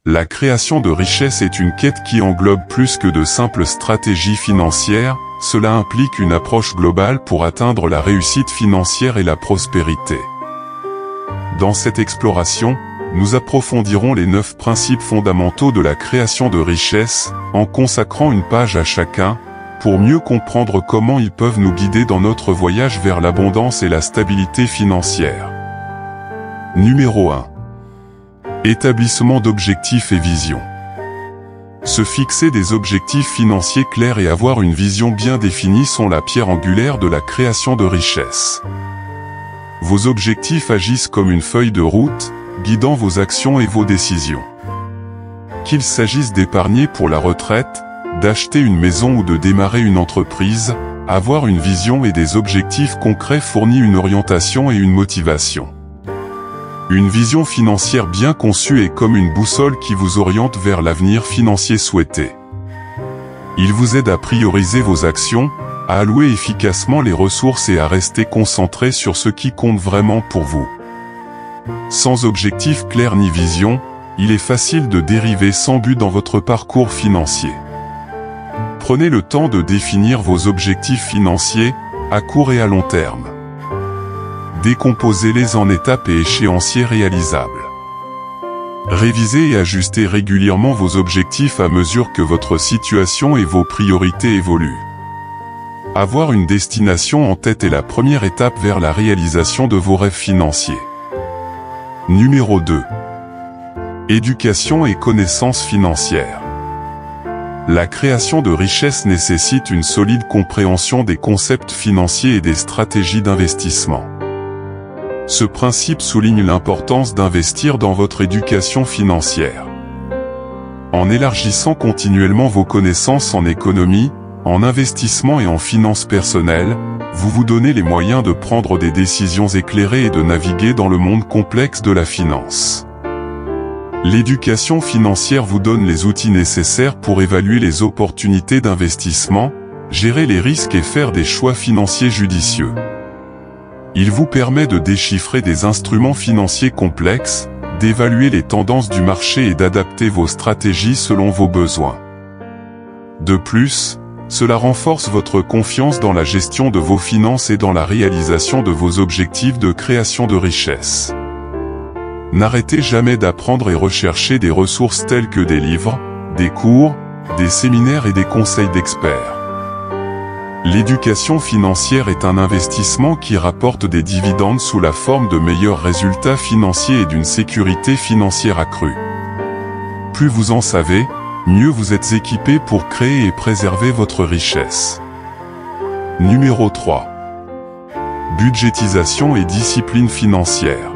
La création de richesse est une quête qui englobe plus que de simples stratégies financières, cela implique une approche globale pour atteindre la réussite financière et la prospérité. Dans cette exploration, nous approfondirons les 9 principes fondamentaux de la création de richesse, en consacrant une page à chacun, pour mieux comprendre comment ils peuvent nous guider dans notre voyage vers l'abondance et la stabilité financière. Numéro 1. Établissement d'objectifs et visions. Se fixer des objectifs financiers clairs et avoir une vision bien définie sont la pierre angulaire de la création de richesse. Vos objectifs agissent comme une feuille de route, guidant vos actions et vos décisions. Qu'il s'agisse d'épargner pour la retraite, d'acheter une maison ou de démarrer une entreprise, avoir une vision et des objectifs concrets fournit une orientation et une motivation. Une vision financière bien conçue est comme une boussole qui vous oriente vers l'avenir financier souhaité. Il vous aide à prioriser vos actions, à allouer efficacement les ressources et à rester concentré sur ce qui compte vraiment pour vous. Sans objectif clair ni vision, il est facile de dériver sans but dans votre parcours financier. Prenez le temps de définir vos objectifs financiers, à court et à long terme. Décomposez-les en étapes et échéanciers réalisables. Révisez et ajustez régulièrement vos objectifs à mesure que votre situation et vos priorités évoluent. Avoir une destination en tête est la première étape vers la réalisation de vos rêves financiers. Numéro 2. Éducation et connaissances financières. La création de richesse nécessite une solide compréhension des concepts financiers et des stratégies d'investissement. Ce principe souligne l'importance d'investir dans votre éducation financière. En élargissant continuellement vos connaissances en économie, en investissement et en finances personnelles, vous vous donnez les moyens de prendre des décisions éclairées et de naviguer dans le monde complexe de la finance. L'éducation financière vous donne les outils nécessaires pour évaluer les opportunités d'investissement, gérer les risques et faire des choix financiers judicieux. Il vous permet de déchiffrer des instruments financiers complexes, d'évaluer les tendances du marché et d'adapter vos stratégies selon vos besoins. De plus, cela renforce votre confiance dans la gestion de vos finances et dans la réalisation de vos objectifs de création de richesse. N'arrêtez jamais d'apprendre et rechercher des ressources telles que des livres, des cours, des séminaires et des conseils d'experts. L'éducation financière est un investissement qui rapporte des dividendes sous la forme de meilleurs résultats financiers et d'une sécurité financière accrue. Plus vous en savez, mieux vous êtes équipé pour créer et préserver votre richesse. Numéro 3. Budgétisation et discipline financière.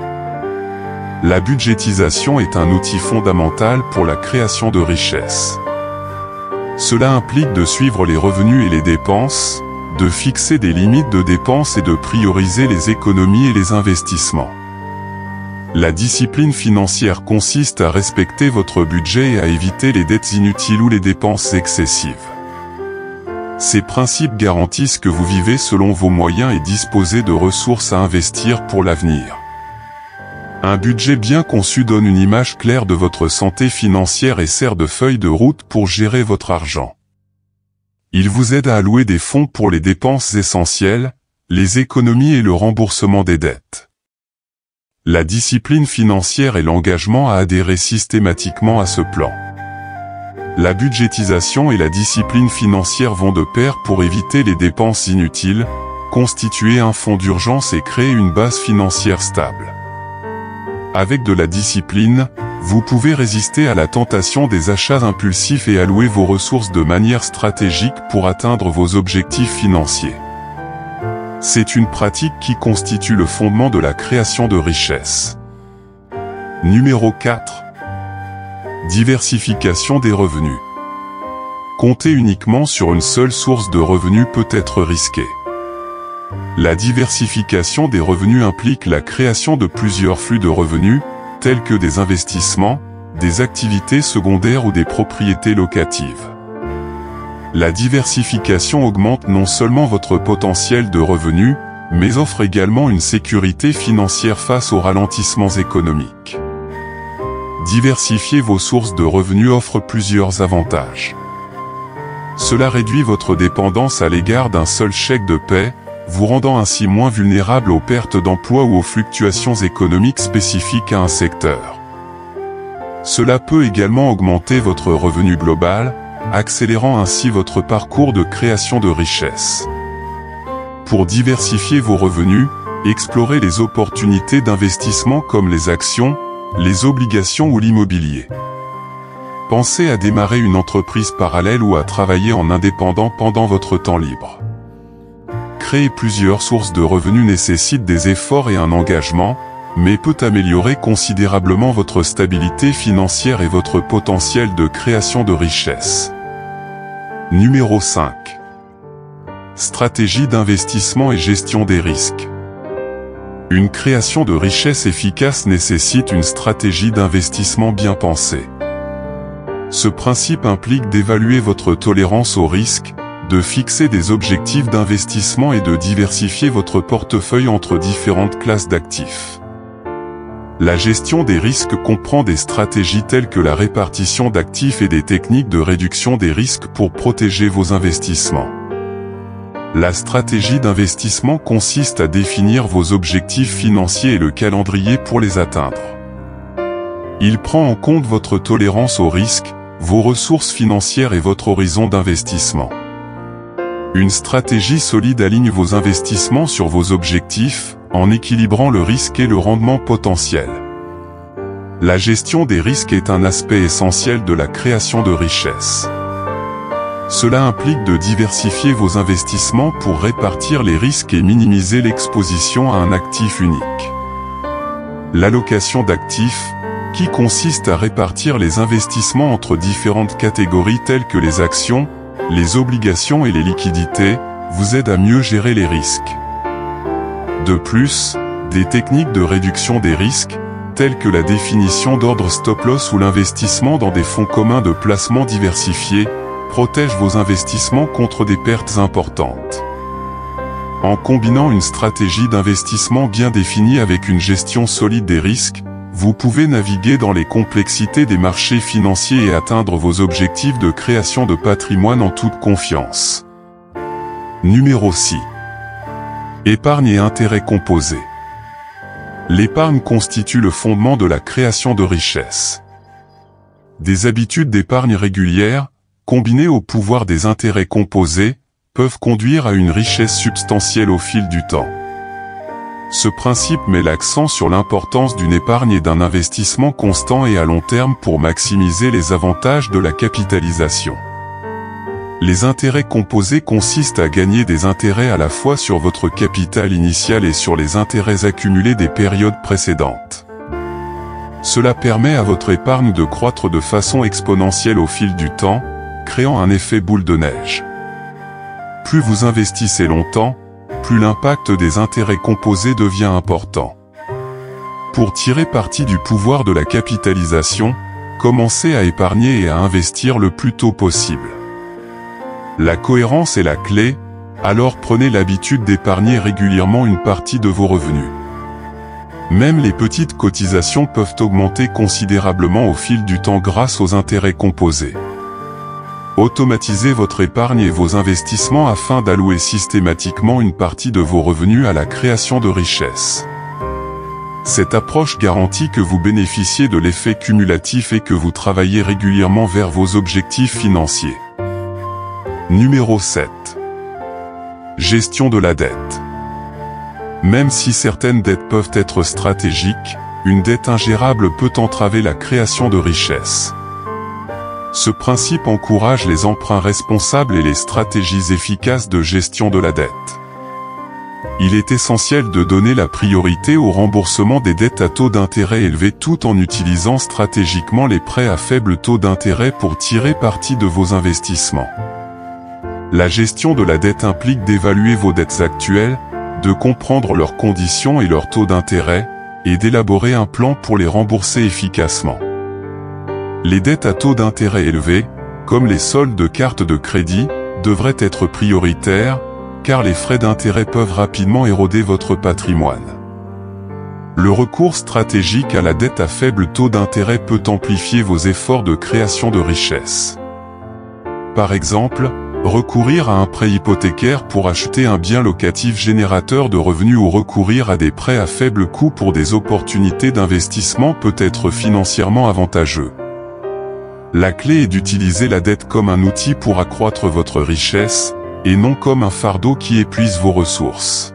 La budgétisation est un outil fondamental pour la création de richesse. Cela implique de suivre les revenus et les dépenses, de fixer des limites de dépenses et de prioriser les économies et les investissements. La discipline financière consiste à respecter votre budget et à éviter les dettes inutiles ou les dépenses excessives. Ces principes garantissent que vous vivez selon vos moyens et disposez de ressources à investir pour l'avenir. Un budget bien conçu donne une image claire de votre santé financière et sert de feuille de route pour gérer votre argent. Il vous aide à allouer des fonds pour les dépenses essentielles, les économies et le remboursement des dettes. La discipline financière est l'engagement à adhérer systématiquement à ce plan. La budgétisation et la discipline financière vont de pair pour éviter les dépenses inutiles, constituer un fonds d'urgence et créer une base financière stable. Avec de la discipline, vous pouvez résister à la tentation des achats impulsifs et allouer vos ressources de manière stratégique pour atteindre vos objectifs financiers. C'est une pratique qui constitue le fondement de la création de richesse. Numéro 4. Diversification des revenus. Compter uniquement sur une seule source de revenus peut être risqué. La diversification des revenus implique la création de plusieurs flux de revenus, tels que des investissements, des activités secondaires ou des propriétés locatives. La diversification augmente non seulement votre potentiel de revenus, mais offre également une sécurité financière face aux ralentissements économiques. Diversifier vos sources de revenus offre plusieurs avantages. Cela réduit votre dépendance à l'égard d'un seul chèque de paie, vous rendant ainsi moins vulnérable aux pertes d'emploi ou aux fluctuations économiques spécifiques à un secteur. Cela peut également augmenter votre revenu global, accélérant ainsi votre parcours de création de richesse. Pour diversifier vos revenus, explorez les opportunités d'investissement comme les actions, les obligations ou l'immobilier. Pensez à démarrer une entreprise parallèle ou à travailler en indépendant pendant votre temps libre. Créer plusieurs sources de revenus nécessite des efforts et un engagement, mais peut améliorer considérablement votre stabilité financière et votre potentiel de création de richesse. Numéro 5. Stratégie d'investissement et gestion des risques. Une création de richesse efficace nécessite une stratégie d'investissement bien pensée. Ce principe implique d'évaluer votre tolérance au risque, de fixer des objectifs d'investissement et de diversifier votre portefeuille entre différentes classes d'actifs. La gestion des risques comprend des stratégies telles que la répartition d'actifs et des techniques de réduction des risques pour protéger vos investissements. La stratégie d'investissement consiste à définir vos objectifs financiers et le calendrier pour les atteindre. Il prend en compte votre tolérance au risque, vos ressources financières et votre horizon d'investissement. Une stratégie solide aligne vos investissements sur vos objectifs, en équilibrant le risque et le rendement potentiel. La gestion des risques est un aspect essentiel de la création de richesse. Cela implique de diversifier vos investissements pour répartir les risques et minimiser l'exposition à un actif unique. L'allocation d'actifs, qui consiste à répartir les investissements entre différentes catégories telles que les actions, les obligations et les liquidités, vous aide à mieux gérer les risques. De plus, des techniques de réduction des risques, telles que la définition d'ordre stop-loss ou l'investissement dans des fonds communs de placement diversifiés, protègent vos investissements contre des pertes importantes. En combinant une stratégie d'investissement bien définie avec une gestion solide des risques, vous pouvez naviguer dans les complexités des marchés financiers et atteindre vos objectifs de création de patrimoine en toute confiance. Numéro 6. Épargne et intérêts composés. L'épargne constitue le fondement de la création de richesse. Des habitudes d'épargne régulières, combinées au pouvoir des intérêts composés, peuvent conduire à une richesse substantielle au fil du temps. Ce principe met l'accent sur l'importance d'une épargne et d'un investissement constant et à long terme pour maximiser les avantages de la capitalisation. Les intérêts composés consistent à gagner des intérêts à la fois sur votre capital initial et sur les intérêts accumulés des périodes précédentes. Cela permet à votre épargne de croître de façon exponentielle au fil du temps, créant un effet boule de neige. Plus vous investissez longtemps, plus l'impact des intérêts composés devient important. Pour tirer parti du pouvoir de la capitalisation, commencez à épargner et à investir le plus tôt possible. La cohérence est la clé, alors prenez l'habitude d'épargner régulièrement une partie de vos revenus. Même les petites cotisations peuvent augmenter considérablement au fil du temps grâce aux intérêts composés. Automatisez votre épargne et vos investissements afin d'allouer systématiquement une partie de vos revenus à la création de richesse. Cette approche garantit que vous bénéficiez de l'effet cumulatif et que vous travaillez régulièrement vers vos objectifs financiers. Numéro 7. Gestion de la dette. Même si certaines dettes peuvent être stratégiques, une dette ingérable peut entraver la création de richesse. Ce principe encourage les emprunts responsables et les stratégies efficaces de gestion de la dette. Il est essentiel de donner la priorité au remboursement des dettes à taux d'intérêt élevés tout en utilisant stratégiquement les prêts à faible taux d'intérêt pour tirer parti de vos investissements. La gestion de la dette implique d'évaluer vos dettes actuelles, de comprendre leurs conditions et leurs taux d'intérêt, et d'élaborer un plan pour les rembourser efficacement. Les dettes à taux d'intérêt élevés, comme les soldes de cartes de crédit, devraient être prioritaires, car les frais d'intérêt peuvent rapidement éroder votre patrimoine. Le recours stratégique à la dette à faible taux d'intérêt peut amplifier vos efforts de création de richesse. Par exemple, recourir à un prêt hypothécaire pour acheter un bien locatif générateur de revenus ou recourir à des prêts à faible coût pour des opportunités d'investissement peut être financièrement avantageux. La clé est d'utiliser la dette comme un outil pour accroître votre richesse, et non comme un fardeau qui épuise vos ressources.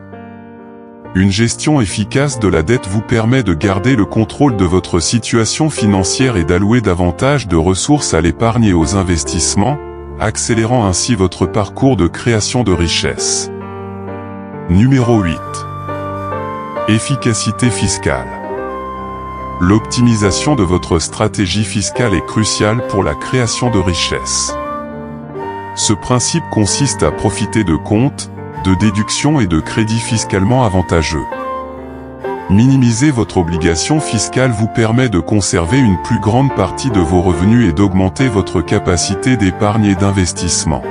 Une gestion efficace de la dette vous permet de garder le contrôle de votre situation financière et d'allouer davantage de ressources à l'épargne et aux investissements, accélérant ainsi votre parcours de création de richesse. Numéro 8. Efficacité fiscale. L'optimisation de votre stratégie fiscale est cruciale pour la création de richesse. Ce principe consiste à profiter de comptes, de déductions et de crédits fiscalement avantageux. Minimiser votre obligation fiscale vous permet de conserver une plus grande partie de vos revenus et d'augmenter votre capacité d'épargne et d'investissement.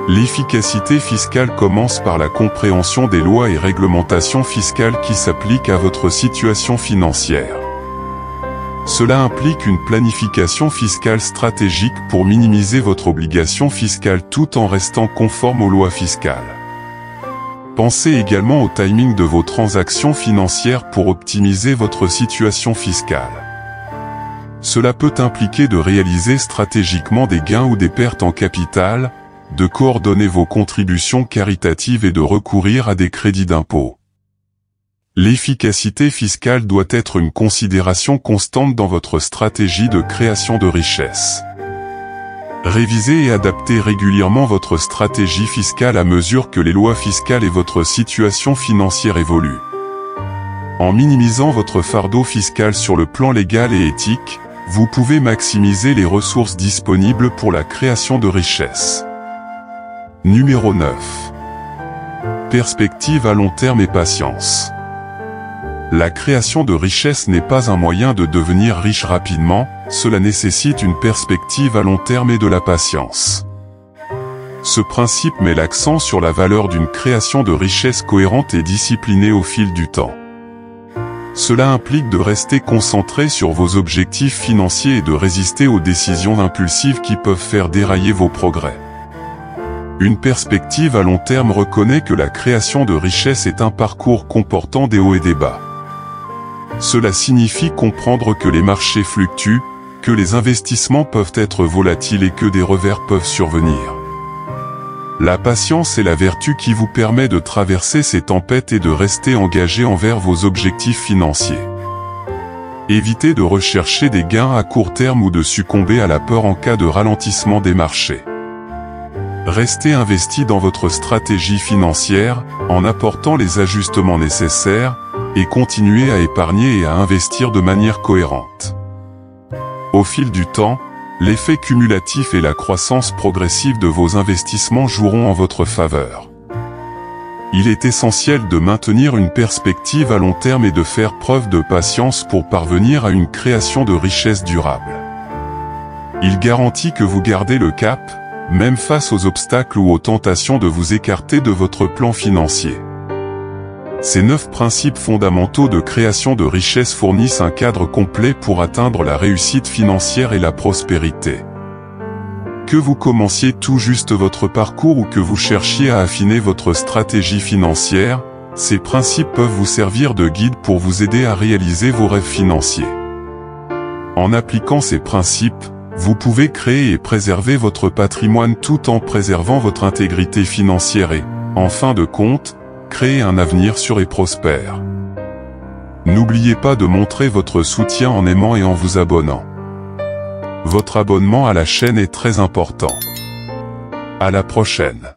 L'efficacité fiscale commence par la compréhension des lois et réglementations fiscales qui s'appliquent à votre situation financière. Cela implique une planification fiscale stratégique pour minimiser votre obligation fiscale tout en restant conforme aux lois fiscales. Pensez également au timing de vos transactions financières pour optimiser votre situation fiscale. Cela peut impliquer de réaliser stratégiquement des gains ou des pertes en capital, de coordonner vos contributions caritatives et de recourir à des crédits d'impôt. L'efficacité fiscale doit être une considération constante dans votre stratégie de création de richesse. Révisez et adaptez régulièrement votre stratégie fiscale à mesure que les lois fiscales et votre situation financière évoluent. En minimisant votre fardeau fiscal sur le plan légal et éthique, vous pouvez maximiser les ressources disponibles pour la création de richesse. Numéro 9. Perspective à long terme et patience. La création de richesse n'est pas un moyen de devenir riche rapidement, cela nécessite une perspective à long terme et de la patience. Ce principe met l'accent sur la valeur d'une création de richesse cohérente et disciplinée au fil du temps. Cela implique de rester concentré sur vos objectifs financiers et de résister aux décisions impulsives qui peuvent faire dérailler vos progrès. Une perspective à long terme reconnaît que la création de richesse est un parcours comportant des hauts et des bas. Cela signifie comprendre que les marchés fluctuent, que les investissements peuvent être volatiles et que des revers peuvent survenir. La patience est la vertu qui vous permet de traverser ces tempêtes et de rester engagé envers vos objectifs financiers. Évitez de rechercher des gains à court terme ou de succomber à la peur en cas de ralentissement des marchés. Restez investi dans votre stratégie financière, en apportant les ajustements nécessaires, et continuez à épargner et à investir de manière cohérente. Au fil du temps, l'effet cumulatif et la croissance progressive de vos investissements joueront en votre faveur. Il est essentiel de maintenir une perspective à long terme et de faire preuve de patience pour parvenir à une création de richesse durable. Il garantit que vous gardez le cap, même face aux obstacles ou aux tentations de vous écarter de votre plan financier. Ces 9 principes fondamentaux de création de richesse fournissent un cadre complet pour atteindre la réussite financière et la prospérité. Que vous commenciez tout juste votre parcours ou que vous cherchiez à affiner votre stratégie financière, ces principes peuvent vous servir de guide pour vous aider à réaliser vos rêves financiers. En appliquant ces principes, vous pouvez créer et préserver votre patrimoine tout en préservant votre intégrité financière et, en fin de compte, créer un avenir sûr et prospère. N'oubliez pas de montrer votre soutien en aimant et en vous abonnant. Votre abonnement à la chaîne est très important. À la prochaine.